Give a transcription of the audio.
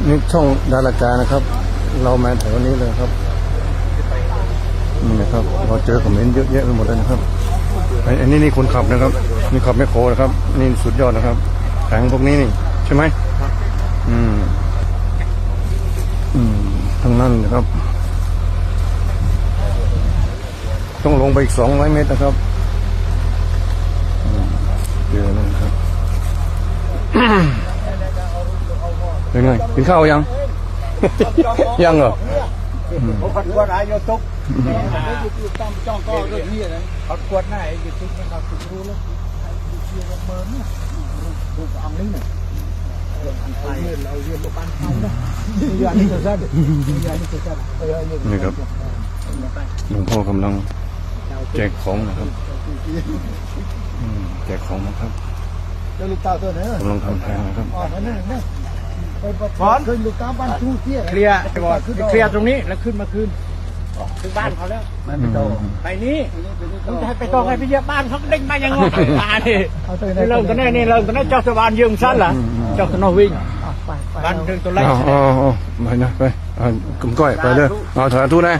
นี่ช่องดาราการนะครับ เรามาแถวนี้เลยครับนี่นะครับเราเจอคอมเมนต์เยอะแยะไปหมดเลยนะครับอันนี้นี่คนขับนะครับนี่ขับแมคโครนะครับนี่สุดยอดนะครับแข็งพวกนี้นี่ใช่ไหมทั้งนั้นนะครับต้องลงไปอีก200 เมตรนะครับเจอแล้วนะครับ เป็นไงกินข้าวยัง ยังเหรอเขาขัดขวดอายุตุกอยู่ตามจ้องก็เรื่องนี้นะขัดขวดหน้าอยู่ตุกนี่เขาคุณรู้แล้วเชื่อว่าเมินนะดูอังนี้เนี่ยเราเรียนบ้านเขานะอย่างนี้จะสั้นอย่างนี้จะสั้นนี่ครับหลวงพ่อกำลังแจกของนะครับแจกของนะครับเจ้าลูกเต่าตัวไหนกำลังทำแทนนะครับบอลขึ้นลูกเต่าบ้านทูเตี้ยเคลียร์เคลียร์ตรงนี้แล้วขึ้นมาคืนถึงบ้านเขาแล้วไปนี้ต้องไปต้องให้พี่เยอะบ้านเขาเด้งมายังไงมาดิเริ่มตัวนี้นี่เริ่มตัวนี้เจ้าสวรรค์ยืงสั้นเหรอเจ้าสนอวิ่งบ้านถึงตัวไล่ไปนะไปกุ่มก้อยไปเลยเอาถอยทุนนะ